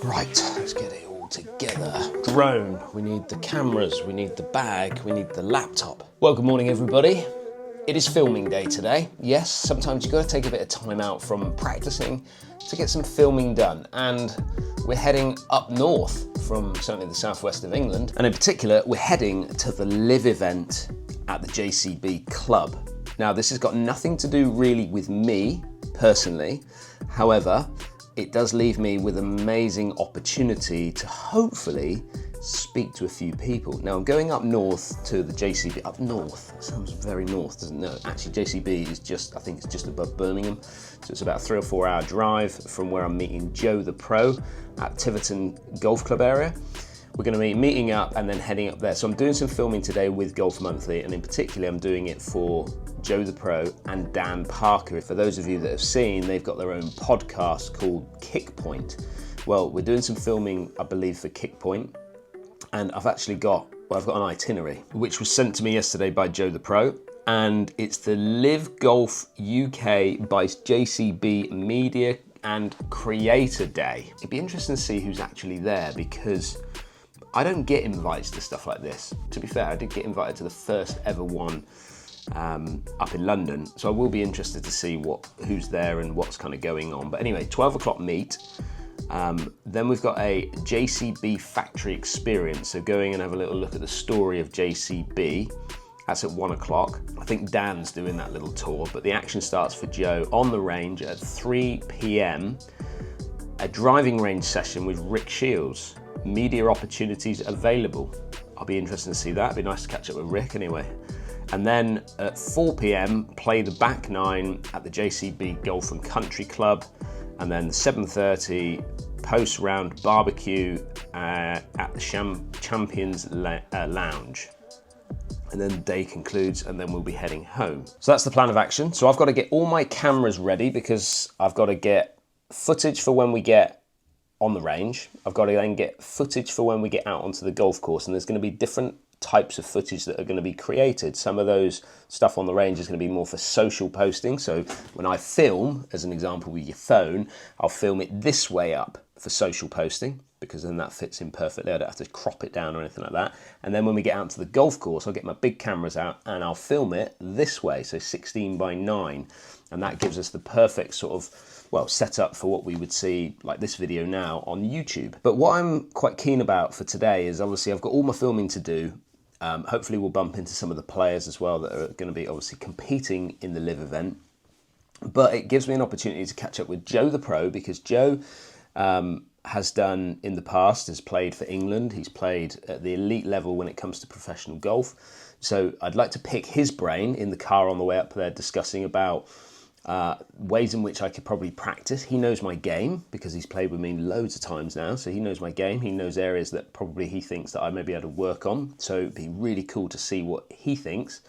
Right, let's get it all together. Drone, we need the cameras, we need the bag, we need the laptop. Well, good morning everybody. It is filming day today. Yes, sometimes you've got to take a bit of time out from practicing to get some filming done. And we're heading up north from certainly the southwest of England. And in particular, we're heading to the live event at the JCB Club. Now, this has got nothing to do really with me personally. However, it does leave me with an amazing opportunity to hopefully speak to a few people. Now, I'm going up north to the JCB. Up north sounds very north, doesn't it? Actually, JCB is just, I think it's just above Birmingham. So it's about a 3 or 4 hour drive from where I'm meeting Joe the Pro at Tiverton Golf Club area. We're going to be meeting up and then heading up there. So I'm doing some filming today with Golf Monthly, and in particular, I'm doing it for Joe the Pro and Dan Parker. For those of you that have seen, they've got their own podcast called Kickpoint. Well, we're doing some filming, I believe, for Kickpoint, and I've got an itinerary, which was sent to me yesterday by Joe the Pro, and it's the Live Golf UK by JCB Media and Creator Day. It'd be interesting to see who's actually there, because I don't get invites to stuff like this. To be fair, I did get invited to the first ever one up in London, so I will be interested to see who's there and what's kind of going on. But anyway, 12 o'clock meet. Then we've got a JCB factory experience, so going and have a little look at the story of JCB. That's at 1 o'clock. I think Dan's doing that little tour, but the action starts for Joe on the range at 3 p.m. A driving range session with Rick Shields. Media opportunities available. I'll be interested to see that. It'd be nice to catch up with Rick anyway. And then at 4 p.m, play the back nine at the JCB Golf and Country Club. And then 7:30 post-round barbecue at the Champions Lounge. And then the day concludes, and then we'll be heading home. So that's the plan of action. So I've got to get all my cameras ready, because I've got to get footage for when we get on the range. I've got to then get footage for when we get out onto the golf course, and there's going to be different types of footage that are going to be created. Some of those stuff on the range is going to be more for social posting. So when I film, as an example with your phone, I'll film it this way up for social posting, because then that fits in perfectly. I don't have to crop it down or anything like that. And then when we get out to the golf course, I'll get my big cameras out and I'll film it this way, so 16:9. And that gives us the perfect sort of, well, set up for what we would see, like this video now, on YouTube. But what I'm quite keen about for today is, obviously I've got all my filming to do. Hopefully we'll bump into some of the players as well that are going to be obviously competing in the live event. But it gives me an opportunity to catch up with Joe the Pro, because Joe has done in the past, has played for England. He's played at the elite level when it comes to professional golf. So I'd like to pick his brain in the car on the way up there, discussing about ways in which I could probably practice. He knows my game because he's played with me loads of times now, so he knows my game. He knows areas that probably he thinks that I may be able to work on, so it'd be really cool to see what he thinks.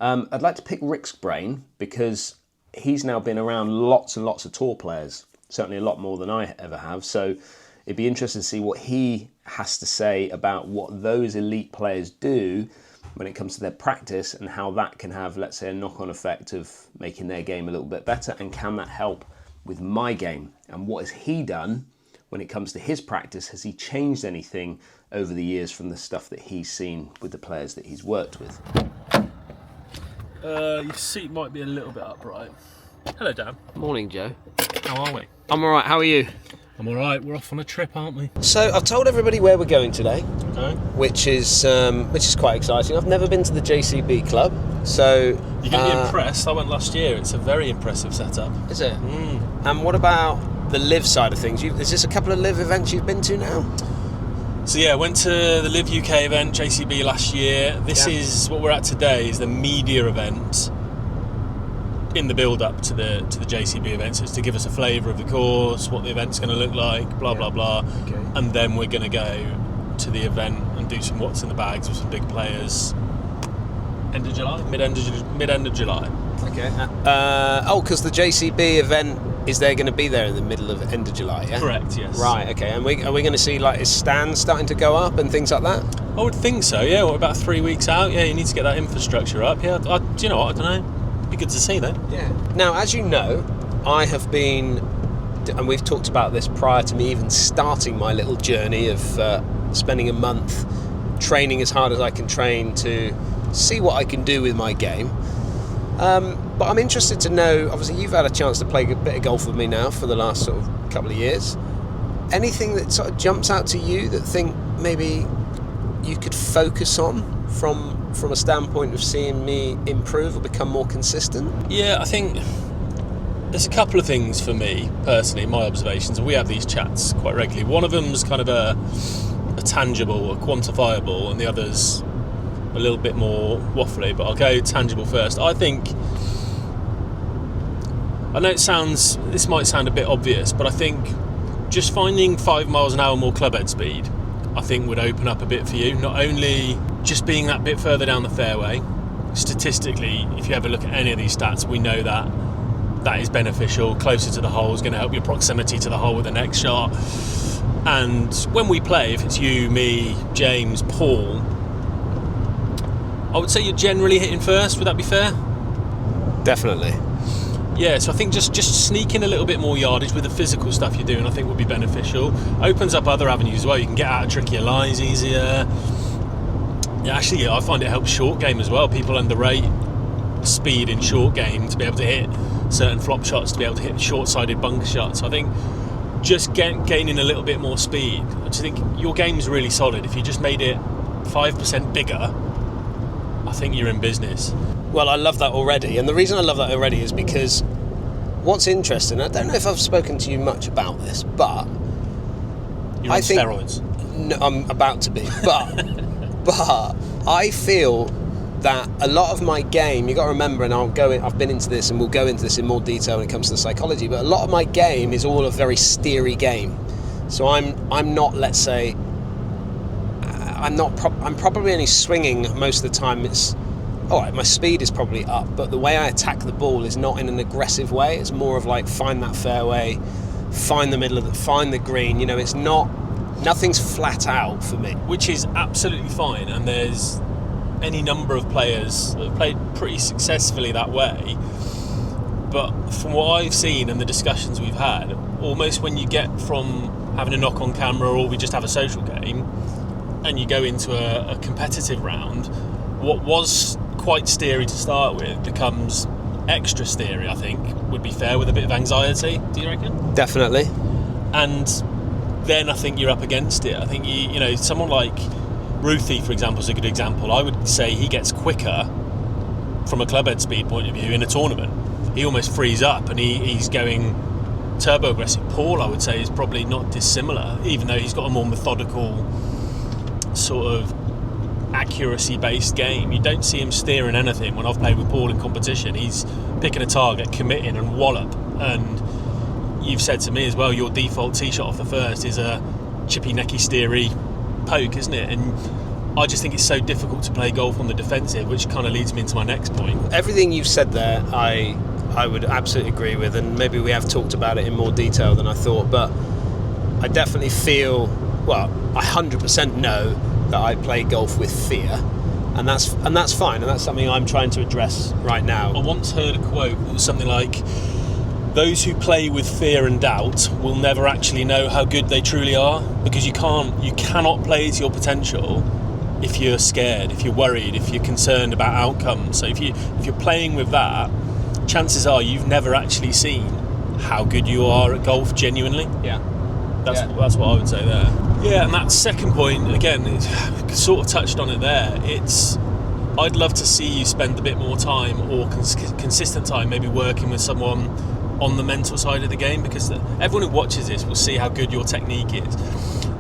I'd like to pick Rick's brain, because he's now been around lots and lots of tour players, certainly a lot more than I ever have, so it'd be interesting to see what he has to say about what those elite players do when it comes to their practice, and how that can have, let's say, a knock-on effect of making their game a little bit better, and can that help with my game, and what has he done when it comes to his practice? Has he changed anything over the years from the stuff that he's seen with the players that he's worked with? Your seat might be a little bit upright. Hello, Dan. Morning, Joe. How are we? I'm all right, how are you? I'm all right. We're off on a trip, aren't we? So I've told everybody where we're going today, Okay. which is quite exciting. I've never been to the JCB Club, so You're going to be impressed. I went last year. It's a very impressive setup. Is it? And what about the live side of things? Is this a couple of live events you've been to now? So yeah, went to the Live UK event, JCB, last year. This is what we're at today, is the media event in the build-up to the JCB event. So it's to give us a flavour of the course, what the event's going to look like, blah, blah, blah. Okay. And then we're going to go to the event and do some what's in the bags with some big players. End of July? Mid-end of July. Okay. Because the JCB event, is there going to be there in the middle of end of July, yeah? Correct, yes. Right, okay. And are we going to see, like, is stands starting to go up and things like that? I would think so, yeah. We're about 3 weeks out. Yeah, you need to get that infrastructure up. Yeah, do you know what? I don't know. Be good to see that. Yeah. Now, as you know, I have been and we've talked about this prior to me even starting my little journey of spending a month training as hard as I can train to see what I can do with my game. But I'm interested to know, obviously you've had a chance to play a bit of golf with me now for the last sort of couple of years. Anything that sort of jumps out to you that think maybe you could focus on from a standpoint of seeing me improve or become more consistent? Yeah, I think there's a couple of things for me personally, my observations, and we have these chats quite regularly. One of them's kind of a tangible, a quantifiable, and the other's a little bit more waffly, but I'll go tangible first. I know this might sound a bit obvious, but I think just finding 5 miles an hour more clubhead speed, I think would open up a bit for you. Not only just being that bit further down the fairway, statistically, if you ever look at any of these stats, we know that is beneficial. Closer to the hole is going to help your proximity to the hole with the next shot. And when we play, if it's you, me, James, Paul, I would say you're generally hitting first. Would that be fair? Definitely. Yeah, so I think just sneaking a little bit more yardage with the physical stuff you're doing, I think would be beneficial. Opens up other avenues as well. You can get out of trickier lies easier. Yeah, actually, I find it helps short game as well. People underrate speed in short game to be able to hit certain flop shots, to be able to hit short-sided bunker shots. I think just gaining a little bit more speed. I just think your game's really solid. If you just made it 5% bigger, I think you're in business. Well, I love that already, and the reason I love that already is because what's interesting, I don't know if I've spoken to you much about this, but You're on steroids. No, I'm about to be, but I feel that a lot of my game, you got to remember, and I've been into this, and we'll go into this in more detail when it comes to the psychology, but a lot of my game is all a very steery game. So I'm not, let's say, I'm probably only swinging most of the time. It's all right, my speed is probably up, but the way I attack the ball is not in an aggressive way. It's more of like find that fairway, find the middle of it, find the green. You know, it's nothing's flat out for me, which is absolutely fine. And there's any number of players that have played pretty successfully that way. But from what I've seen and the discussions we've had, almost when you get from having a knock on camera or we just have a social game and you go into a competitive round, what was quite steery to start with becomes extra steery, I think, would be fair, with a bit of anxiety. Do you reckon? Definitely. And then I think you're up against it. I think you know, someone like Ruthie, for example, is a good example. I would say he gets quicker from a clubhead speed point of view in a tournament. He almost frees up and he's going turbo aggressive. Paul, I would say, is probably not dissimilar, even though he's got a more methodical sort of accuracy-based game. You don't see him steering anything. When I've played with Paul in competition, he's picking a target, committing and wallop. And you've said to me as well, your default tee shot off the first is a chippy, necky, steery poke, isn't it? And I just think it's so difficult to play golf on the defensive, which kind of leads me into my next point. Everything you've said there, I would absolutely agree with, and maybe we have talked about it in more detail than I thought, but I definitely feel, well, I 100% know that I play golf with fear, and that's fine, and that's something I'm trying to address right now. I once heard a quote that was something like, those who play with fear and doubt will never actually know how good they truly are, because you cannot play to your potential if you're scared, if you're worried, if you're concerned about outcomes. So if you're playing with that, chances are you've never actually seen how good you are at golf genuinely. Yeah. That's what I would say there. Yeah, and that second point, again, it sort of touched on it there. I'd love to see you spend a bit more time, or consistent time, maybe working with someone on the mental side of the game, because everyone who watches this will see how good your technique is,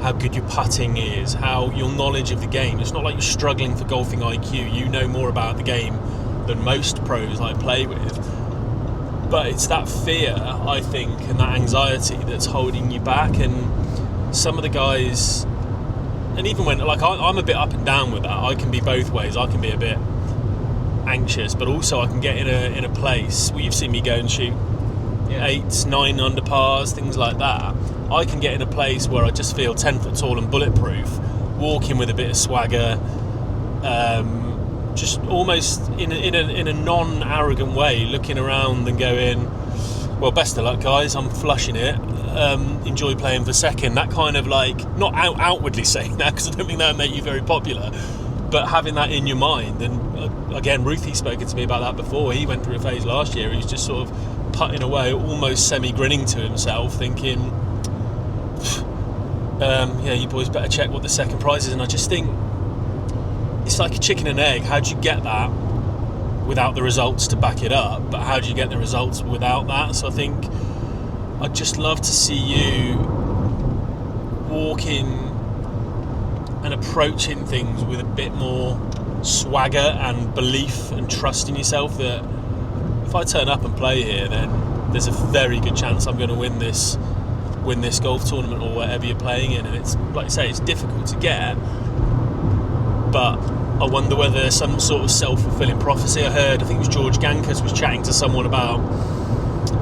how good your putting is, how your knowledge of the game. It's not like you're struggling for golfing IQ. You know more about the game than most pros I play with. But it's that fear, I think, and that anxiety that's holding you back. And some of the guys, and even when, like, I'm a bit up and down with that. I can be both ways. I can be a bit anxious, but also I can get in a place where you've seen me go and shoot 8, 9 under pars, things like that. I can get in a place where I just feel 10 foot tall and bulletproof, walking with a bit of swagger, just almost in a non-arrogant way, looking around and going, Well, best of luck, guys. I'm flushing it. Enjoy playing for second. That kind of like, not outwardly saying that, because I don't think that would make you very popular, but having that in your mind. And again, Ruthie's spoken to me about that before. He went through a phase last year. He's just sort of putting away, almost semi-grinning to himself, thinking, yeah, you boys better check what the second prize is. And I just think it's like a chicken and egg. How do you get that without the results to back it up? But how do you get the results without that? So I think I'd just love to see you walking and approaching things with a bit more swagger and belief and trust in yourself, that if I turn up and play here, then there's a very good chance I'm going to win this golf tournament or whatever you're playing in. And it's, like I say, it's difficult to get, but I wonder whether there's some sort of self-fulfilling prophecy. I think it was George Gankers was chatting to someone about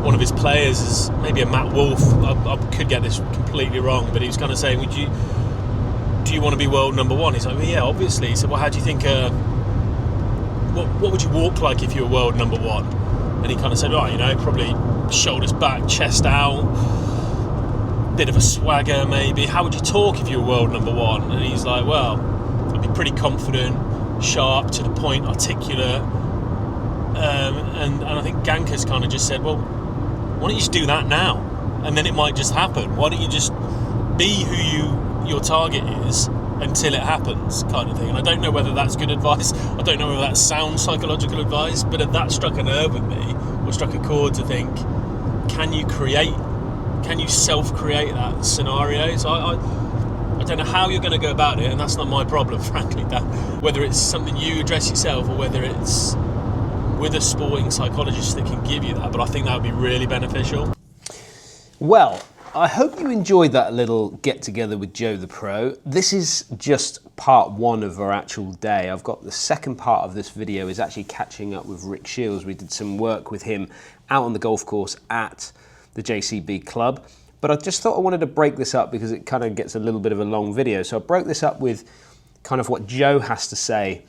one of his players, is maybe a Matt Wolf. I could get this completely wrong, but he was kind of saying, do you want to be world number one? He's like, well, yeah, obviously. He said, well, how do you think, what would you walk like if you were world number one? And he kind of said, oh, probably shoulders back, chest out, bit of a swagger maybe. How would you talk if you were world number one? And he's like, well, I'd be pretty confident, sharp, to the point, articulate. And I think Gankers kind of just said, well, why don't you just do that now? And then it might just happen. Why don't you just be who your target is until it happens, kind of thing. And I don't know whether that's good advice. I don't know whether that sounds psychological advice, but that struck a nerve with me, or struck a chord to think, can you self-create that scenario? So I don't know how you're going to go about it, and that's not my problem, frankly. That whether it's something you address yourself or whether it's with a sporting psychologist that can give you that, but I think that would be really beneficial. Well, I hope you enjoyed that little get-together with Joe the Pro. This is just part one of our actual day. I've got the second part of this video is actually catching up with Rick Shields. We did some work with him out on the golf course at the JCB Club. But I just thought I wanted to break this up because it kind of gets a little bit of a long video. So I broke this up with kind of what Joe has to say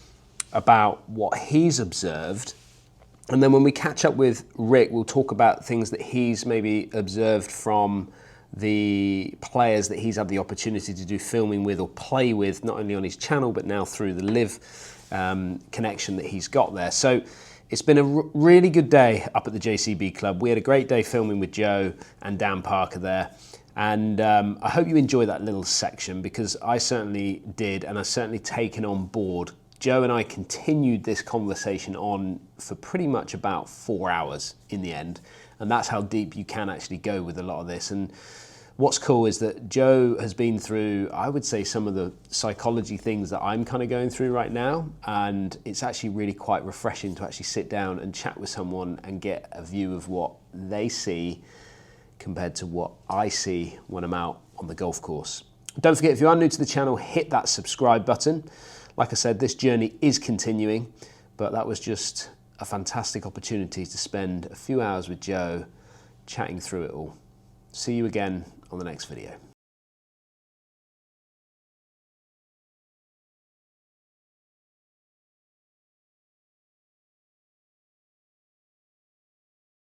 about what he's observed. And then when we catch up with Rick, we'll talk about things that he's maybe observed from the players that he's had the opportunity to do filming with or play with, not only on his channel, but now through the Live connection that he's got there. So it's been a really good day up at the JCB Club. We had a great day filming with Joe and Dan Parker there. And I hope you enjoy that little section, because I certainly did, and I've certainly taken on board. Joe and I continued this conversation on for pretty much about 4 hours in the end. And that's how deep you can actually go with a lot of this. And what's cool is that Joe has been through, I would say, some of the psychology things that I'm kind of going through right now. And it's actually really quite refreshing to actually sit down and chat with someone and get a view of what they see compared to what I see when I'm out on the golf course. Don't forget, if you are new to the channel, hit that subscribe button. Like I said, this journey is continuing, but that was just a fantastic opportunity to spend a few hours with Joe chatting through it all. See you again on the next video.